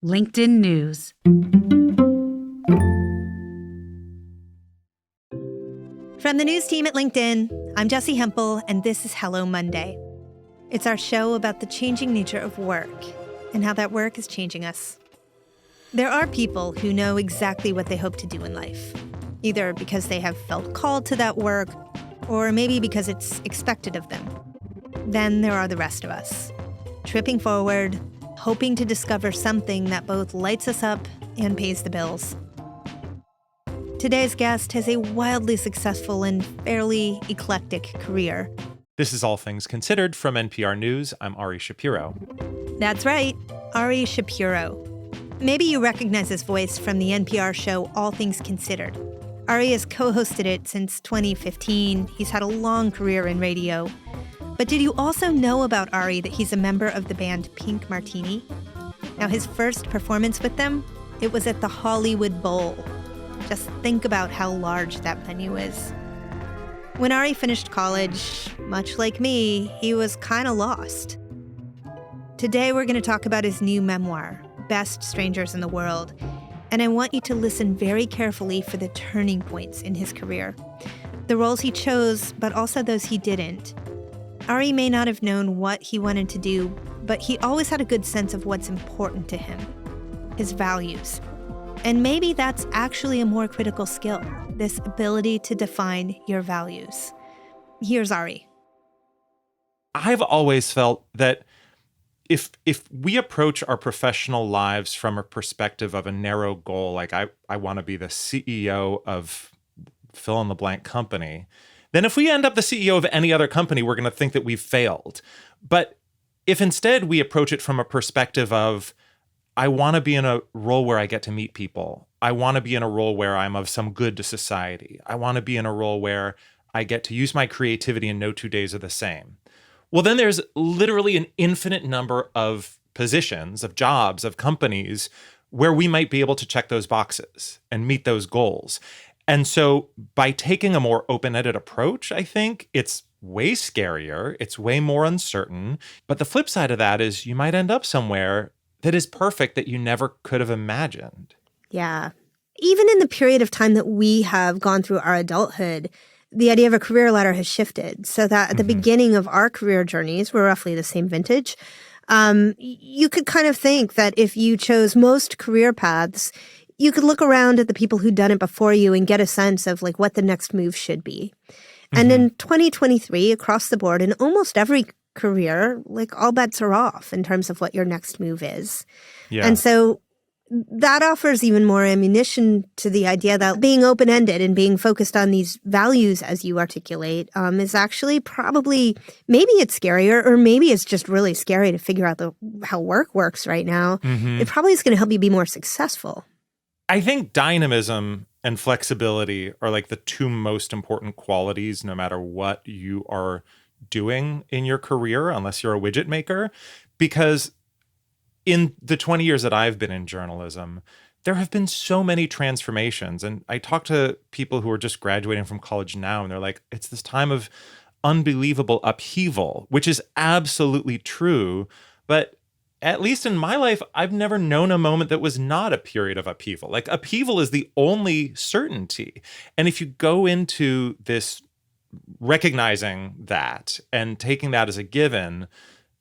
LinkedIn News. From the news team at LinkedIn, I'm Jessi Hempel, and this is Hello Monday. It's our show about the changing nature of work and how that work is changing us. There are people who know exactly what they hope to do in life, either because they have felt called to that work or maybe because it's expected of them. Then there are the rest of us, tripping forward, hoping to discover something that both lights us up and pays the bills. Today's guest has a wildly successful and fairly eclectic career. This is All Things Considered from NPR News. I'm Ari Shapiro. That's right, Ari Shapiro. Maybe you recognize his voice from the NPR show All Things Considered. Ari has co-hosted it since 2015. He's had a long career in radio. But did you also know about Ari that he's a member of the band Pink Martini? Now, his first performance with them, it was at the Hollywood Bowl. Just think about how large that venue is. When Ari finished college, much like me, he was kind of lost. Today, we're going to talk about his new memoir, Best Strangers in the World. And I want you to listen very carefully for the turning points in his career. The roles he chose, but also those he didn't. Ari may not have known what he wanted to do, but he always had a good sense of what's important to him, his values. And maybe that's actually a more critical skill, this ability to define your values. Here's Ari. I've always felt that if we approach our professional lives from a perspective of a narrow goal, like I want to be the CEO of fill in the blank company, then if we end up the CEO of any other company, we're going to think that we've failed. But if instead we approach it from a perspective of, I want to be in a role where I get to meet people. I want to be in a role where I'm of some good to society. I want to be in a role where I get to use my creativity and no 2 days are the same. Well, then there's literally an infinite number of positions, of jobs, of companies where we might be able to check those boxes and meet those goals. And so by taking a more open-ended approach, I think it's way scarier, it's way more uncertain. But the flip side of that is you might end up somewhere that is perfect that you never could have imagined. Yeah. Even in the period of time that we have gone through our adulthood, the idea of a career ladder has shifted so that at the beginning of our career journeys, we're roughly the same vintage. You could kind of think that if you chose most career paths, you could look around at the people who'd done it before you and get a sense of like what the next move should be. And in 2023, across the board, in almost every career, like all bets are off in terms of what your next move is. Yeah. And so that offers even more ammunition to the idea that being open-ended and being focused on these values as you articulate is actually probably, maybe it's scarier or maybe it's just really scary to figure out how work works right now. It probably is going to help you be more successful. I think dynamism and flexibility are like the two most important qualities no matter what you are doing in your career, unless you're a widget maker, because in the 20 years that I've been in journalism, there have been so many transformations. And I talk to people who are just graduating from college now, and they're like, it's this time of unbelievable upheaval, which is absolutely true. But at least in my life, I've never known a moment that was not a period of upheaval. Like upheaval is the only certainty. And if you go into this recognizing that and taking that as a given,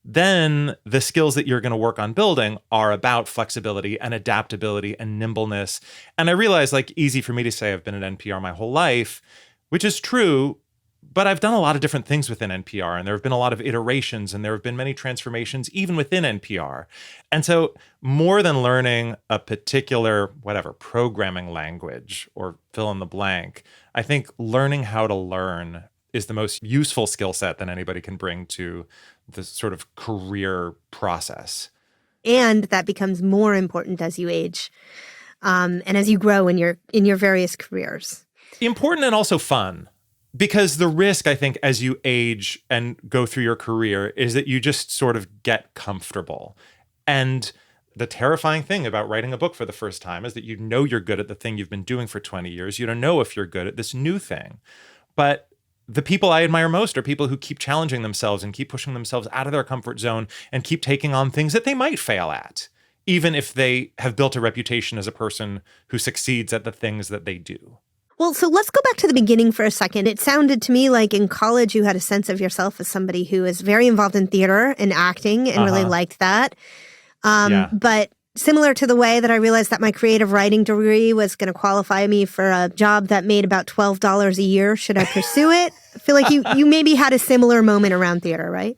then the skills that you're going to work on building are about flexibility and adaptability and nimbleness. And I realize, like, easy for me to say I've been at NPR my whole life, which is true, but I've done a lot of different things within NPR, and there have been a lot of iterations, and there have been many transformations even within NPR. And so more than learning a particular, programming language or fill in the blank, I think learning how to learn is the most useful skill set that anybody can bring to this sort of career process. And that becomes more important as you age and as you grow in your various careers. Important and also fun. Because the risk, I think, as you age and go through your career is that you just sort of get comfortable. And the terrifying thing about writing a book for the first time is that you know you're good at the thing you've been doing for 20 years. You don't know if you're good at this new thing. But the people I admire most are people who keep challenging themselves and keep pushing themselves out of their comfort zone and keep taking on things that they might fail at. even if they have built a reputation as a person who succeeds at the things that they do. Well, so let's go back to the beginning for a second. It sounded to me like in college you had a sense of yourself as somebody who is very involved in theater and acting and really liked that. But similar to the way that I realized that my creative writing degree was going to qualify me for a job that made about $12 a year, should I pursue it? I feel like you maybe had a similar moment around theater, right?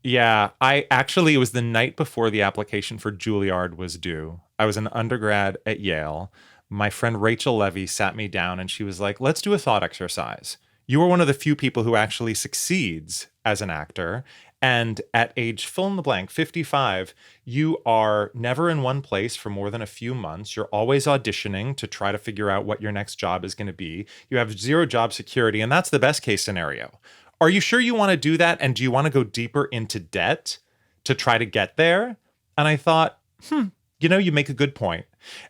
Yeah, it was the night before the application for Juilliard was due. I was an undergrad at Yale. My friend Rachel Levy sat me down and she was like, let's do a thought exercise. You are one of the few people who actually succeeds as an actor. And at age fill in the blank, 55, you are never in one place for more than a few months. You're always auditioning to try to figure out what your next job is going to be. You have zero job security, and that's the best case scenario. Are you sure you want to do that? And do you want to go deeper into debt to try to get there? And I thought, you make a good point.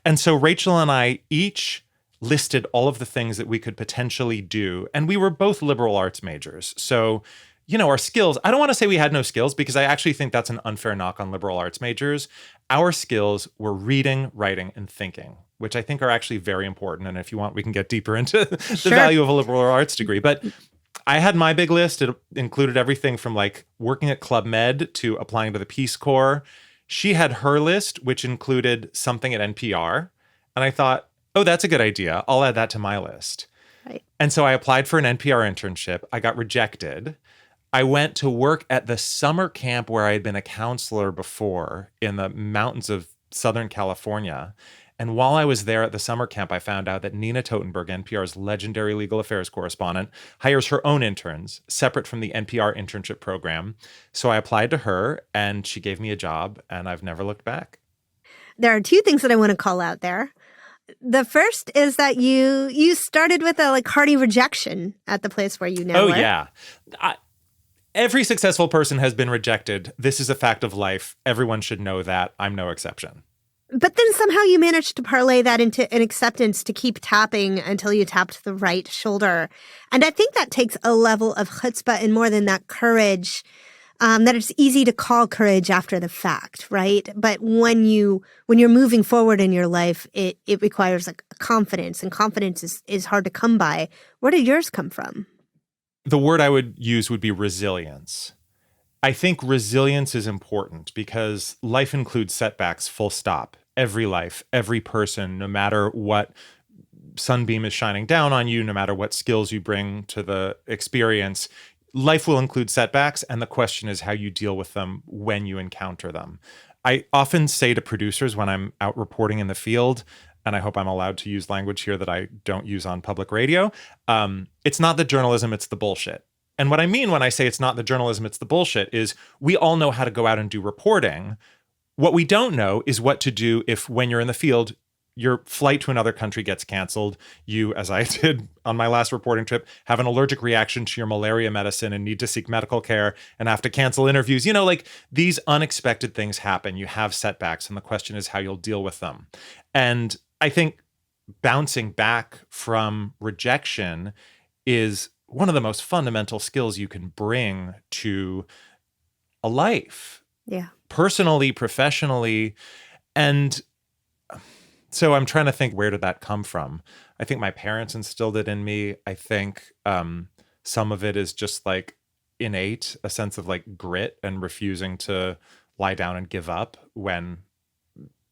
And so Rachel and I each listed all of the things that we could potentially do. And we were both liberal arts majors. So, our skills, I don't want to say we had no skills because I actually think that's an unfair knock on liberal arts majors. Our skills were reading, writing, and thinking, which I think are actually very important. And if you want, we can get deeper into the value of a liberal arts degree. But I had my big list. It included everything from like working at Club Med to applying to the Peace Corps. She had her list, which included something at NPR. And I thought, oh, that's a good idea. I'll add that to my list. Right. And so I applied for an NPR internship. I got rejected. I went to work at the summer camp where I had been a counselor before in the mountains of Southern California. And while I was there at the summer camp, I found out that Nina Totenberg, NPR's legendary legal affairs correspondent, hires her own interns separate from the NPR internship program. So I applied to her and she gave me a job and I've never looked back. There are two things that I want to call out there. The first is that you started with a hearty rejection at the place where you now work. Oh, yeah. Every successful person has been rejected. This is a fact of life. Everyone should know that. I'm no exception. But then somehow you managed to parlay that into an acceptance to keep tapping until you tapped the right shoulder. And I think that takes a level of chutzpah and more than that courage, that it's easy to call courage after the fact, right? But when you're moving forward in your life, it requires a confidence, and confidence is hard to come by. Where did yours come from? The word I would use would be resilience. I think resilience is important because life includes setbacks, full stop. Every life, every person, no matter what sunbeam is shining down on you, no matter what skills you bring to the experience, life will include setbacks. And the question is how you deal with them when you encounter them. I often say to producers when I'm out reporting in the field, and I hope I'm allowed to use language here that I don't use on public radio, it's not the journalism, it's the bullshit. And what I mean when I say it's not the journalism, it's the bullshit is we all know how to go out and do reporting. What we don't know is what to do if when you're in the field, your flight to another country gets canceled. You, as I did on my last reporting trip, have an allergic reaction to your malaria medicine and need to seek medical care and have to cancel interviews. These unexpected things happen. You have setbacks, and the question is how you'll deal with them. And I think bouncing back from rejection is one of the most fundamental skills you can bring to a life. Yeah. Personally, professionally. And so I'm trying to think, where did that come from? I think my parents instilled it in me. I think some of it is just innate, a sense of grit and refusing to lie down and give up when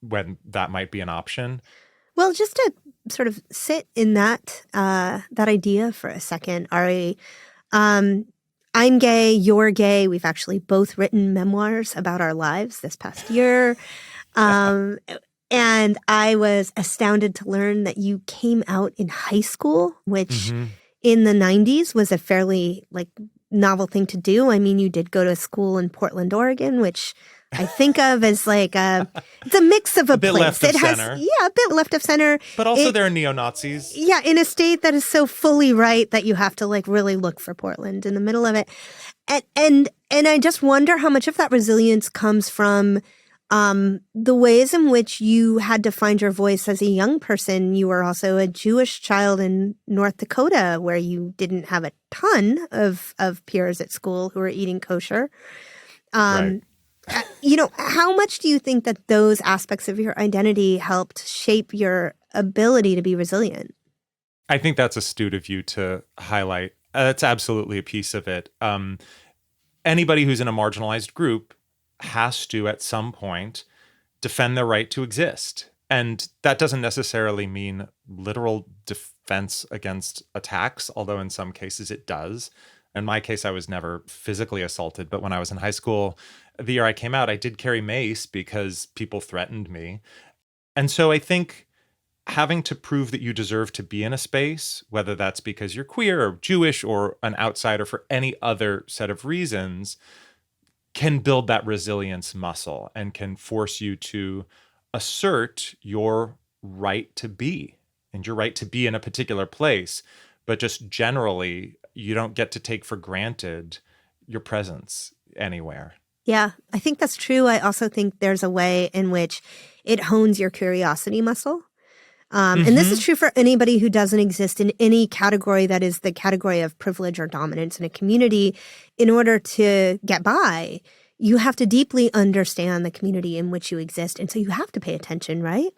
that might be an option. Well, just to sort of sit in that idea for a second, Ari, I'm gay, you're gay. We've actually both written memoirs about our lives this past year. And I was astounded to learn that you came out in high school, which in the 90s was a fairly novel thing to do. I mean, you did go to school in Portland, Oregon, which I think of as it's a mix of a bit place. Left of center. Yeah, a bit left of center. But also there are neo-Nazis. Yeah, in a state that is so fully right that you have to really look for Portland in the middle of it. And I just wonder how much of that resilience comes from the ways in which you had to find your voice as a young person. You were also a Jewish child in North Dakota where you didn't have a ton of peers at school who were eating kosher. Right. How much do you think that those aspects of your identity helped shape your ability to be resilient? I think that's astute of you to highlight. That's absolutely a piece of it. Anybody who's in a marginalized group has to, at some point, defend their right to exist. And that doesn't necessarily mean literal defense against attacks, although in some cases it does. In my case, I was never physically assaulted, but when I was in high school, the year I came out, I did carry mace because people threatened me. And so I think having to prove that you deserve to be in a space, whether that's because you're queer or Jewish or an outsider for any other set of reasons, can build that resilience muscle and can force you to assert your right to be and your right to be in a particular place. But just generally, you don't get to take for granted your presence anywhere. Yeah, I think that's true. I also think there's a way in which it hones your curiosity muscle. And this is true for anybody who doesn't exist in any category that is the category of privilege or dominance in a community. In order to get by, you have to deeply understand the community in which you exist. And so you have to pay attention, right?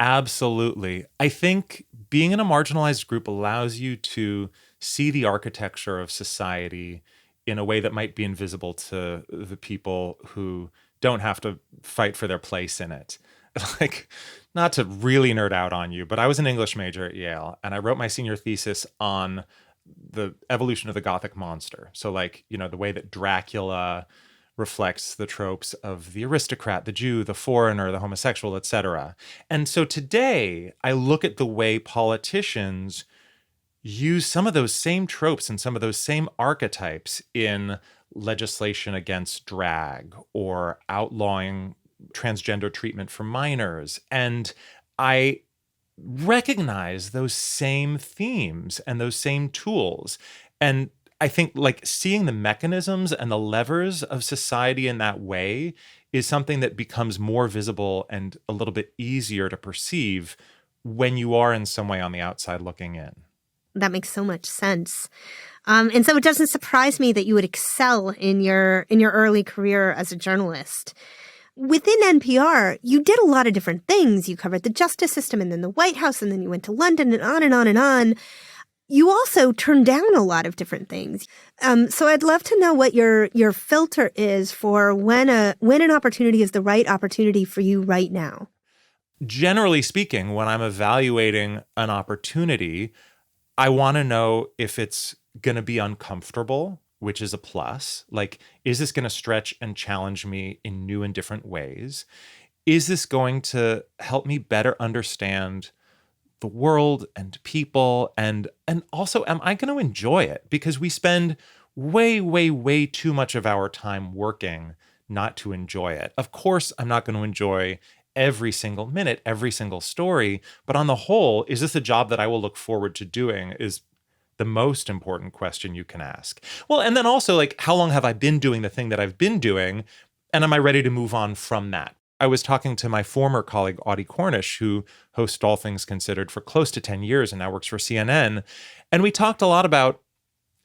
Absolutely. I think being in a marginalized group allows you to see the architecture of society in a way that might be invisible to the people who don't have to fight for their place in it. Like, not to really nerd out on you, but I was an English major at Yale, and I wrote my senior thesis on the evolution of the Gothic monster. So, like, the way that Dracula reflects the tropes of the aristocrat, the Jew, the foreigner, the homosexual, etc. And so today, I look at the way politicians use some of those same tropes and some of those same archetypes in legislation against drag or outlawing transgender treatment for minors. And I recognize those same themes and those same tools. And I think like seeing the mechanisms and the levers of society in that way is something that becomes more visible and a little bit easier to perceive when you are in some way on the outside looking in. That makes so much sense. And so it doesn't surprise me that you would excel in your early career as a journalist. Within NPR, you did a lot of different things. You covered the justice system and then the White House, and then you went to London and on and on and on. You also turned down a lot of different things. So I'd love to know what your filter is for when an opportunity is the right opportunity for you right now. Generally speaking, when I'm evaluating an opportunity, I want to know if it's going to be uncomfortable, which is a plus. Like, is this going to stretch and challenge me in new and different ways? Is this going to help me better understand the world and people? And also, am I going to enjoy it? Because we spend way, way, way too much of our time working not to enjoy it. Of course, I'm not going to enjoy every single minute, every single story. But on the whole, is this a job that I will look forward to doing is the most important question you can ask. Well, and then also, like, how long have I been doing the thing that I've been doing? And am I ready to move on from that? I was talking to my former colleague, Audie Cornish, who hosts All Things Considered for close to 10 years and now works for CNN. And we talked a lot about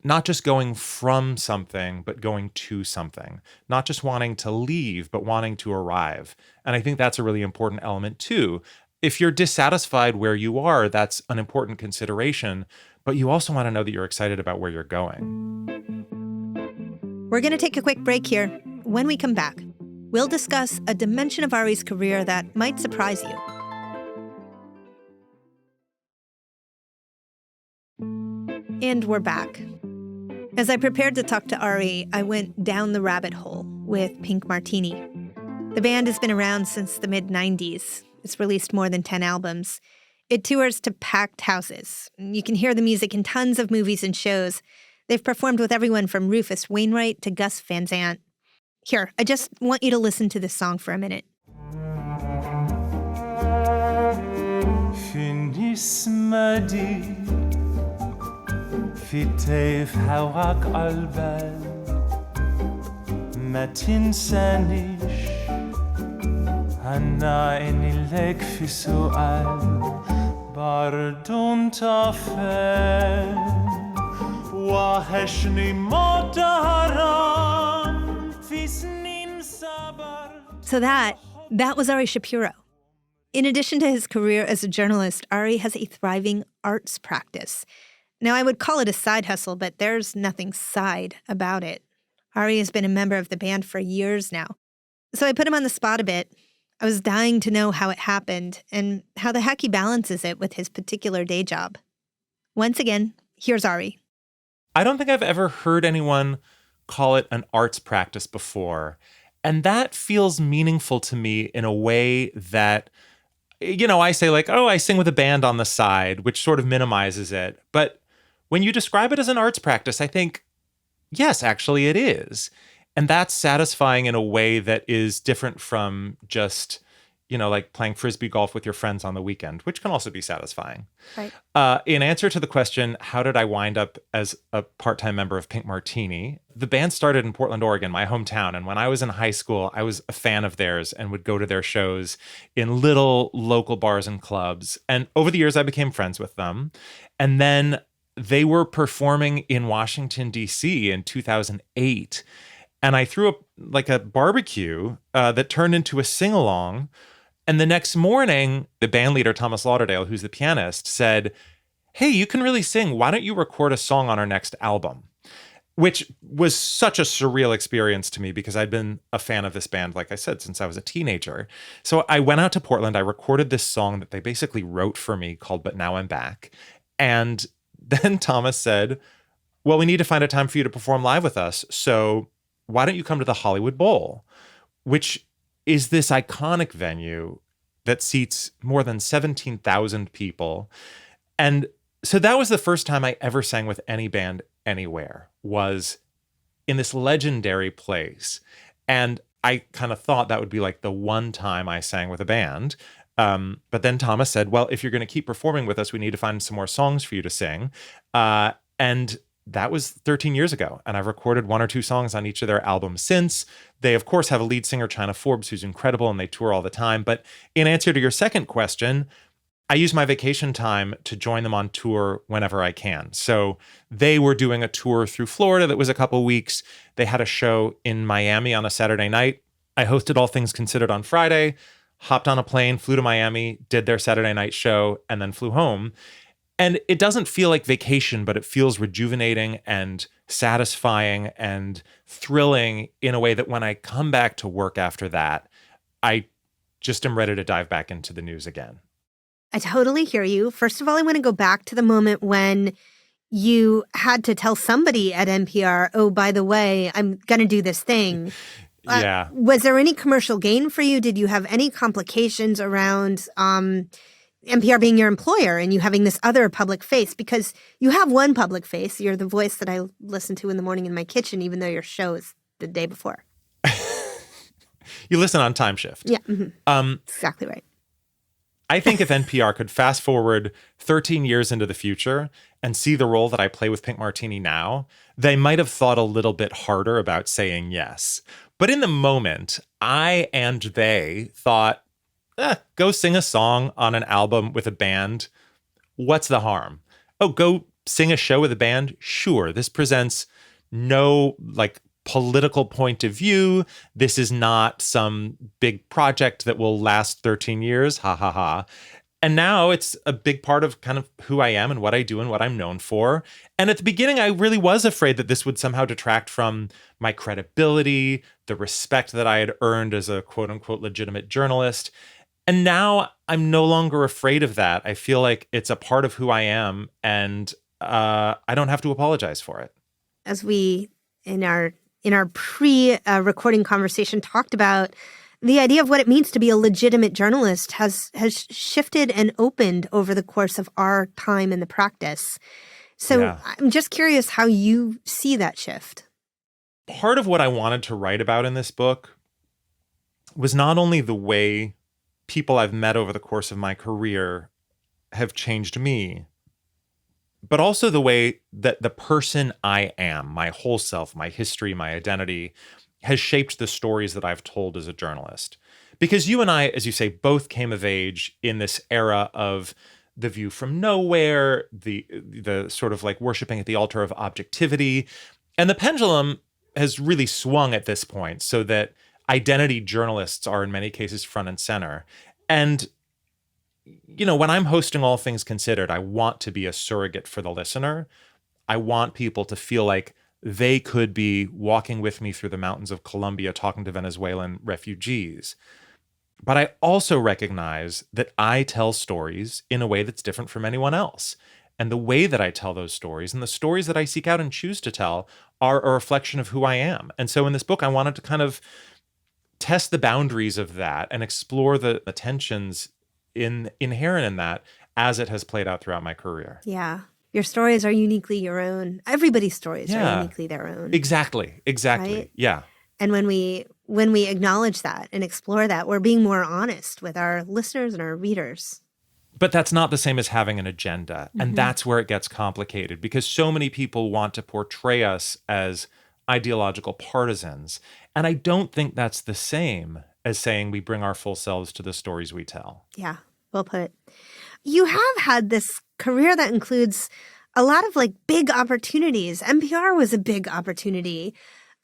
not just going from something, but going to something. Not just wanting to leave, but wanting to arrive. And I think that's a really important element too. If you're dissatisfied where you are, that's an important consideration. But you also want to know that you're excited about where you're going. We're going to take a quick break here. When we come back, we'll discuss a dimension of Ari's career that might surprise you. And we're back. As I prepared to talk to Ari, I went down the rabbit hole with Pink Martini. The band has been around since the mid-90s. It's released more than 10 albums. It tours to packed houses. You can hear the music in tons of movies and shows. They've performed with everyone from Rufus Wainwright to Gus Van Sant. Here, I just want you to listen to this song for a minute. Finismedi Fiteif hawak albal Matin sanish Hanna enilek fi su'al Bardun tafel Waheshni modaran Fi snin sa So that was Ari Shapiro. In addition to his career as a journalist, Ari has a thriving arts practice. Now, I would call it a side hustle, but there's nothing side about it. Ari has been a member of the band for years now. So I put him on the spot a bit. I was dying to know how it happened and how the heck he balances it with his particular day job. Once again, here's Ari. I don't think I've ever heard anyone call it an arts practice before. And that feels meaningful to me in a way that, I say like, oh, I sing with a band on the side, which sort of minimizes it. But when you describe it as an arts practice, I think, yes, actually it is. And that's satisfying in a way that is different from just, like playing Frisbee golf with your friends on the weekend, which can also be satisfying. Right. In answer to the question, how did I wind up as a part-time member of Pink Martini? The band started in Portland, Oregon, my hometown. And when I was in high school, I was a fan of theirs and would go to their shows in little local bars and clubs. And over the years, I became friends with them. And then they were performing in Washington, D.C. in 2008. And I threw up like a barbecue that turned into a sing-along. And the next morning, the band leader, Thomas Lauderdale, who's the pianist, said, hey, you can really sing. Why don't you record a song on our next album? Which was such a surreal experience to me because I'd been a fan of this band, like I said, since I was a teenager. So I went out to Portland. I recorded this song that they basically wrote for me called But Now I'm Back. And then Thomas said, well, we need to find a time for you to perform live with us. So why don't you come to the Hollywood Bowl, which is this iconic venue that seats more than 17,000 people. And so that was the first time I ever sang with any band anywhere, was in this legendary place. And I kind of thought that would be like the one time I sang with a band. But then Thomas said, well, if you're going to keep performing with us, we need to find some more songs for you to sing. And that was 13 years ago. And I've recorded 1 or 2 songs on each of their albums since. They, of course, have a lead singer, China Forbes, who's incredible, and they tour all the time. But in answer to your second question, I use my vacation time to join them on tour whenever I can. So they were doing a tour through Florida that was a couple weeks. They had a show in Miami on a Saturday night. I hosted All Things Considered on Friday, hopped on a plane, flew to Miami, did their Saturday night show, and then flew home. And it doesn't feel like vacation, but it feels rejuvenating and satisfying and thrilling in a way that when I come back to work after that, I just am ready to dive back into the news again. I totally hear you. First of all, I want to go back to the moment when you had to tell somebody at NPR, oh, by the way, I'm going to do this thing. Yeah. Was there any commercial gain for you? Did you have any complications around NPR being your employer and you having this other public face? Because you have one public face. You're the voice that I listen to in the morning in my kitchen, even though your show is the day before. You listen on time shift. Yeah. Mm-hmm. Exactly right. I think if NPR could fast forward 13 years into the future and see the role that I play with Pink Martini now, they might have thought a little bit harder about saying yes. But in the moment, I and they thought, go sing a song on an album with a band. What's the harm? Oh, go sing a show with a band? Sure. This presents no political point of view. This is not some big project that will last 13 years. Ha ha ha. And now it's a big part of kind of who I am and what I do and what I'm known for. And at the beginning, I really was afraid that this would somehow detract from my credibility, the respect that I had earned as a quote unquote legitimate journalist. And now I'm no longer afraid of that. I feel like it's a part of who I am, and I don't have to apologize for it. As we, in our pre-recording conversation, talked about, the idea of what it means to be a legitimate journalist has shifted and opened over the course of our time in the practice. So yeah. I'm just curious how you see that shift. Part of what I wanted to write about in this book was not only the way people I've met over the course of my career have changed me, but also the way that the person I am, my whole self, my history, my identity, has shaped the stories that I've told as a journalist. Because you and I, as you say, both came of age in this era of the view from nowhere, the sort of like worshiping at the altar of objectivity. And the pendulum has really swung at this point so that identity journalists are in many cases front and center. And, when I'm hosting All Things Considered, I want to be a surrogate for the listener. I want people to feel like they could be walking with me through the mountains of Colombia talking to Venezuelan refugees. But I also recognize that I tell stories in a way that's different from anyone else. And the way that I tell those stories and the stories that I seek out and choose to tell are a reflection of who I am. And so in this book, I wanted to kind of test the boundaries of that and explore the tensions inherent in that as it has played out throughout my career. Yeah. Your stories are uniquely your own. Everybody's stories are uniquely their own. Exactly. Right? Yeah. And when we acknowledge that and explore that, we're being more honest with our listeners and our readers. But that's not the same as having an agenda. And that's where it gets complicated, because so many people want to portray us as ideological partisans. And I don't think that's the same as saying we bring our full selves to the stories we tell. Yeah, well put. You have had this career that includes a lot of big opportunities. NPR was a big opportunity.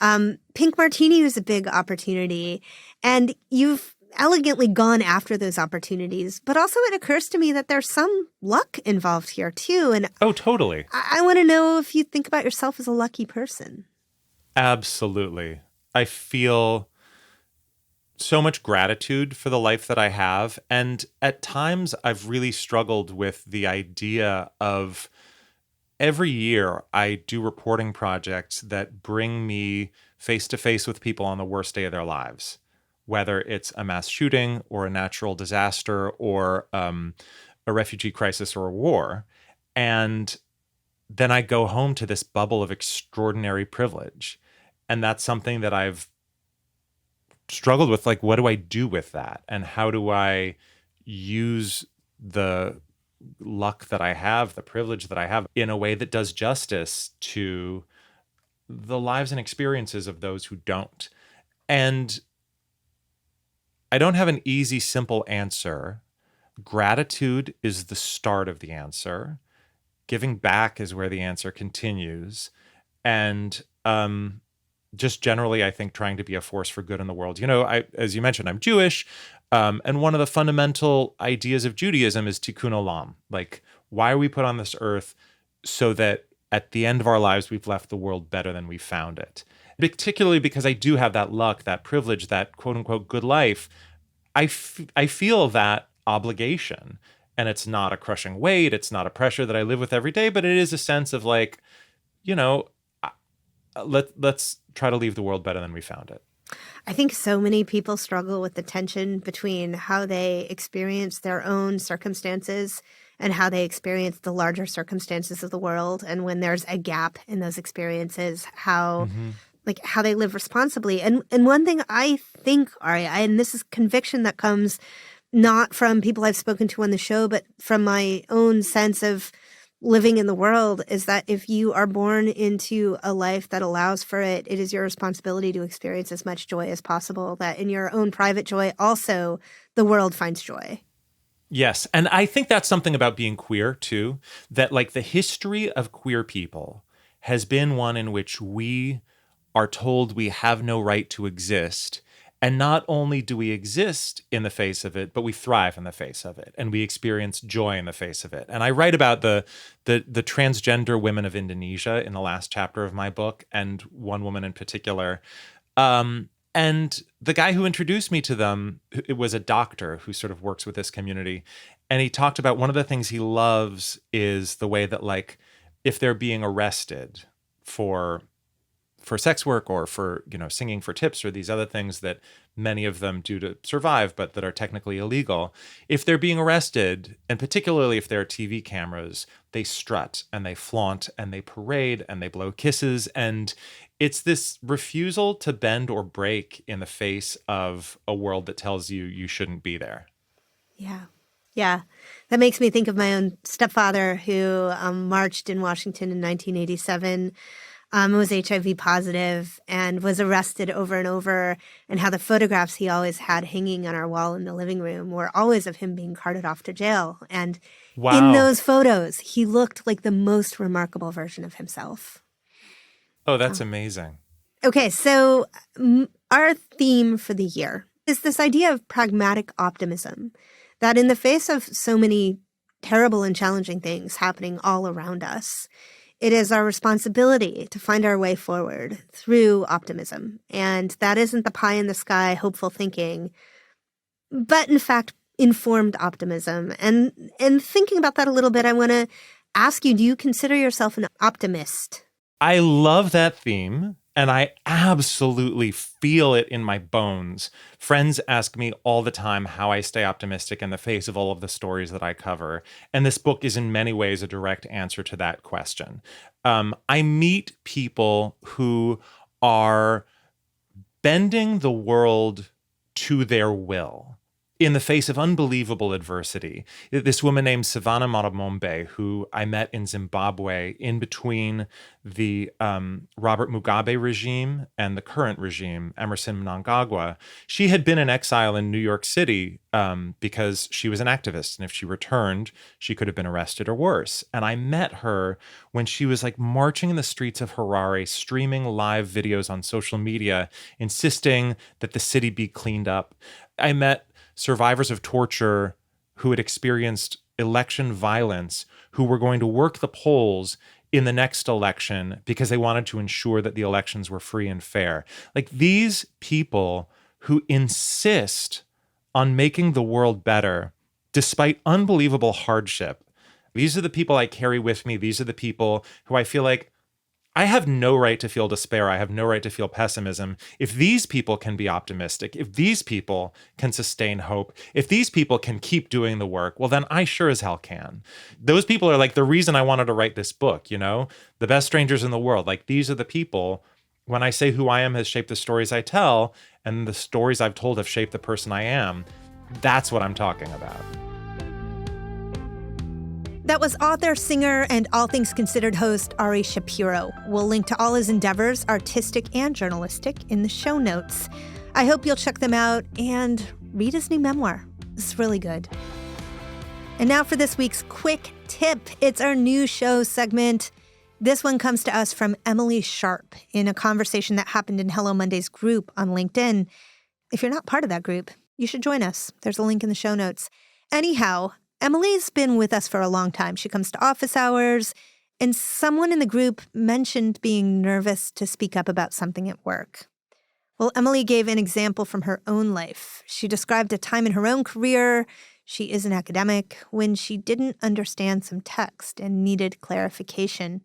Pink Martini was a big opportunity. And you've elegantly gone after those opportunities. But also it occurs to me that there's some luck involved here too. And oh, totally. I want to know if you think about yourself as a lucky person. Absolutely. I feel so much gratitude for the life that I have. And at times I've really struggled with the idea of every year I do reporting projects that bring me face to face with people on the worst day of their lives, whether it's a mass shooting or a natural disaster or a refugee crisis or a war. And then I go home to this bubble of extraordinary privilege. And that's something that I've struggled with. What do I do with that? And how do I use the luck that I have, the privilege that I have, in a way that does justice to the lives and experiences of those who don't? And I don't have an easy, simple answer. Gratitude is the start of the answer. Giving back is where the answer continues. And just generally, I think trying to be a force for good in the world. As you mentioned, I'm Jewish. And one of the fundamental ideas of Judaism is tikkun olam. Why are we put on this earth? So that at the end of our lives, we've left the world better than we found it. Particularly because I do have that luck, that privilege, that quote unquote good life. I feel that obligation. And it's not a crushing weight. It's not a pressure that I live with every day, but it is a sense of let's try to leave the world better than we found it. I think so many people struggle with the tension between how they experience their own circumstances and how they experience the larger circumstances of the world. And when there's a gap in those experiences, how they live responsibly. And one thing I think, Ari, and this is conviction that comes not from people I've spoken to on the show, but from my own sense of living in the world, is that if you are born into a life that allows for it, it is your responsibility to experience as much joy as possible, that in your own private joy, also the world finds joy. Yes. And I think that's something about being queer too, that the history of queer people has been one in which we are told we have no right to exist. And not only do we exist in the face of it, but we thrive in the face of it, and we experience joy in the face of it. And I write about the transgender women of Indonesia in the last chapter of my book, and one woman in particular. And the guy who introduced me to them, it was a doctor who sort of works with this community, and he talked about one of the things he loves is the way that if they're being arrested for sex work or for, singing for tips or these other things that many of them do to survive, but that are technically illegal. If they're being arrested, and particularly if there are TV cameras, they strut and they flaunt and they parade and they blow kisses. And it's this refusal to bend or break in the face of a world that tells you you shouldn't be there. Yeah. Yeah. That makes me think of my own stepfather who marched in Washington in 1987. Was HIV positive and was arrested over and over, and how the photographs he always had hanging on our wall in the living room were always of him being carted off to jail. And in those photos, he looked like the most remarkable version of himself. Oh, that's amazing. Okay, so Our theme for the year is this idea of pragmatic optimism, that in the face of so many terrible and challenging things happening all around us, it is our responsibility to find our way forward through optimism. And that isn't the pie-in-the-sky hopeful thinking, but in fact, informed optimism. And thinking about that a little bit, I want to ask you, do you consider yourself an optimist? I love that theme, and I absolutely feel it in my bones. Friends ask me all the time how I stay optimistic in the face of all of the stories that I cover. And this book is in many ways a direct answer to that question. I meet people who are bending the world to their will in the face of unbelievable adversity. This woman named Savannah Maramombe, who I met in Zimbabwe in between the Robert Mugabe regime and the current regime, Emerson Mnangagwa, she had been in exile in New York City because she was an activist. And if she returned, she could have been arrested or worse. And I met her when she was like marching in the streets of Harare, streaming live videos on social media, insisting that the city be cleaned up. I met survivors of torture who had experienced election violence, who were going to work the polls in the next election because they wanted to ensure that the elections were free and fair. Like these people who insist on making the world better despite unbelievable hardship. These are the people I carry with me. These are the people who I feel like I have no right to feel despair. I have no right to feel pessimism. If these people can be optimistic, if these people can sustain hope, if these people can keep doing the work, well, then I sure as hell can. Those people are like the reason I wanted to write this book, you know, the best strangers in the world. Like these are the people, when I say who I am has shaped the stories I tell, and the stories I've told have shaped the person I am, that's what I'm talking about. That was author, singer, and All Things Considered host Ari Shapiro. We'll link to all his endeavors, artistic and journalistic, in the show notes. I hope you'll check them out and read his new memoir. It's really good. And now for this week's quick tip. It's our new show segment. This one comes to us from Emily Sharp in a conversation that happened in Hello Monday's group on LinkedIn. If you're not part of that group, you should join us. There's a link in the show notes. Anyhow, Emily's been with us for a long time. She comes to office hours, and someone in the group mentioned being nervous to speak up about something at work. Well, Emily gave an example from her own life. She described a time in her own career, she is an academic, when she didn't understand some text and needed clarification.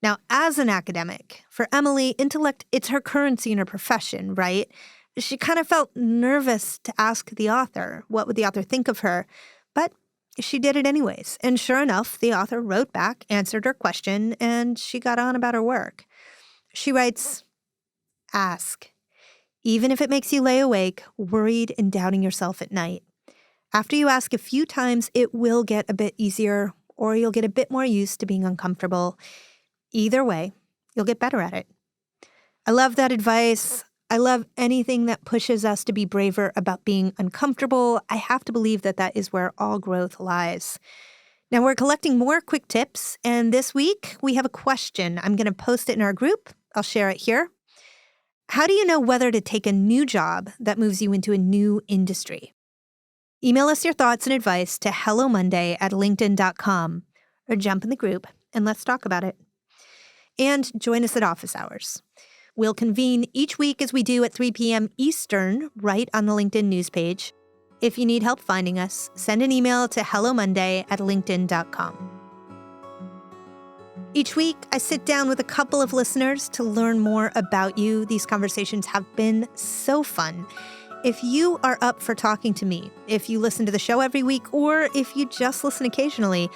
Now, as an academic, for Emily, intellect, it's her currency in her profession, right? She kind of felt nervous to ask the author, what would the author think of her? But she did it anyways. And sure enough, the author wrote back, answered her question, and she got on about her work. She writes, "Ask, even if it makes you lay awake, worried and doubting yourself at night. After you ask a few times, it will get a bit easier, or you'll get a bit more used to being uncomfortable. Either way, you'll get better at it." I love that advice. I love anything that pushes us to be braver about being uncomfortable. I have to believe that that is where all growth lies. Now, we're collecting more quick tips, and this week we have a question. I'm going to post it in our group. I'll share it here. How do you know whether to take a new job that moves you into a new industry? Email us your thoughts and advice to hellomonday@linkedin.com or jump in the group and let's talk about it. And join us at office hours. We'll convene each week as we do at 3 p.m. Eastern, right on the LinkedIn news page. If you need help finding us, send an email to hellomonday@linkedin.com. Each week, I sit down with a couple of listeners to learn more about you. These conversations have been so fun. If you are up for talking to me, if you listen to the show every week, or if you just listen occasionally,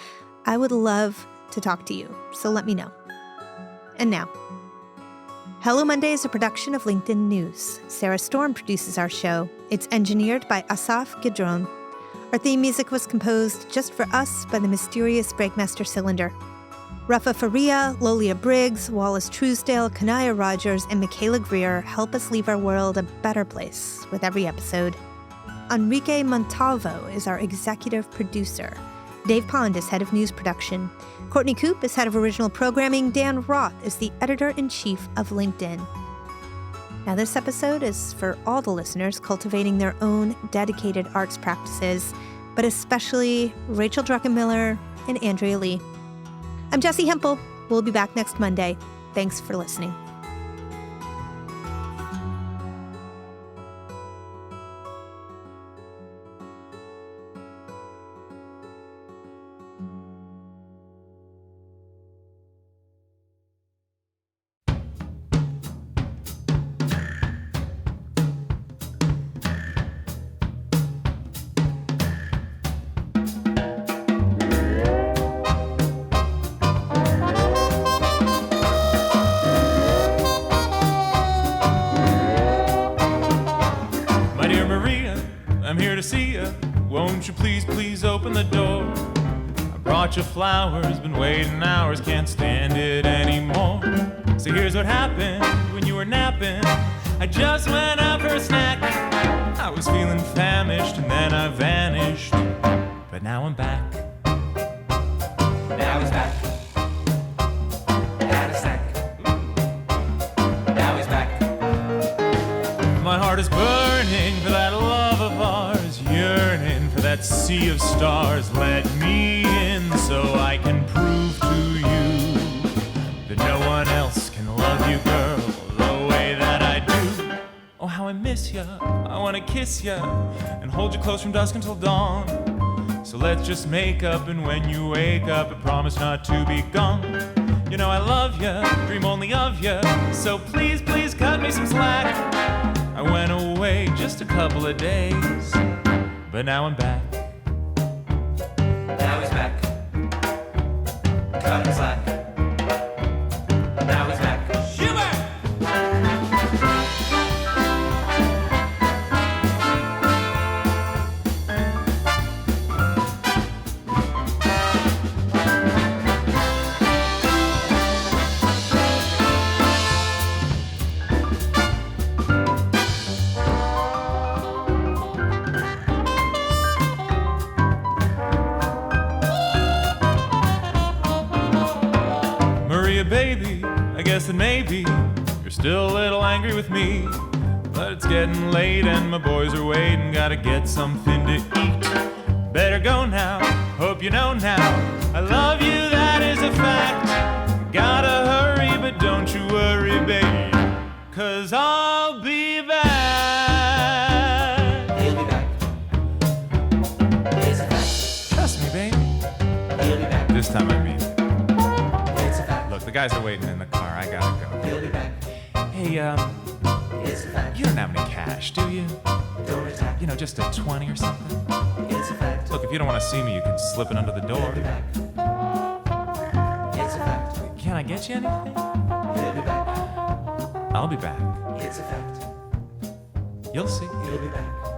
I would love to talk to you. So let me know. And now, Hello Monday is a production of LinkedIn News. Sarah Storm produces our show. It's engineered by Asaf Gidron. Our theme music was composed just for us by the mysterious Breakmaster Cylinder. Rafa Faria, Lolia Briggs, Wallace Truesdale, Kanaya Rogers, and Michaela Greer help us leave our world a better place with every episode. Enrique Montalvo is our executive producer. Dave Pond is head of news production. Courtney Coop is head of original programming. Dan Roth is the editor-in-chief of LinkedIn. Now, this episode is for all the listeners cultivating their own dedicated arts practices, but especially Rachel Druckenmiller and Andrea Lee. I'm Jessi Hempel. We'll be back next Monday. Thanks for listening. I'm here to see ya. Won't you please, please open the door? I brought you flowers, been waiting hours, can't stand it anymore. So here's what happened when you were napping. I just went out for a snack. I was feeling famished and then I vanished. But now I'm back. Now he's back. Had a snack. Now he's back. My heart is burning for that love of ours, yearning for that sea of stars. Let me in so I can prove to you that no one else can love you, girl, the way that I do. Oh, how I miss ya. I wanna kiss ya and hold you close from dusk until dawn. So let's just make up, and when you wake up, I promise not to be gone. You know I love ya, dream only of ya, so please, please cut me some slack. I went away just a couple of days, but now I'm back. Now he's back. Cut him slack. Now he's back. Baby, I guess that maybe you're still a little angry with me, but it's getting late and my boys are waiting. Gotta get something to eat. Better go now, hope you know now I love you, that is a fact. Gotta hurry, but don't you worry, baby, 'cause I'll be back. He'll be back. It's a fact. Trust me, baby. He'll be back. This time I mean it. The guys are waiting in the car. I gotta go. He'll be back. Hey, It's a fact. you don't have any cash, do you? Don't attack. You know, just a 20 or something? It's a fact. Look, if you don't want to see me, you can slip it under the He'll door. be back. It's a fact. Can I get you anything? He'll be back. I'll be back. It's a fact. You'll see. He'll be back.